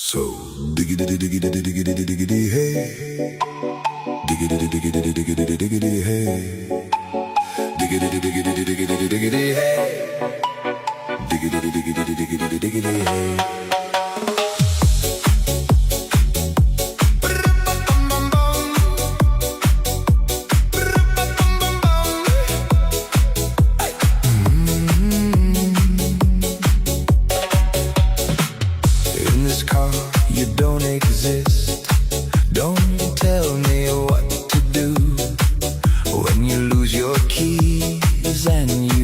So diggity diggity diggity diggity diggity hey, diggity diggity diggity diggity hey, diggity diggity diggity diggity hey, diggity diggity diggity diggity hey. In this car, you don't exist. Don't tell me what to do when you lose your keys and you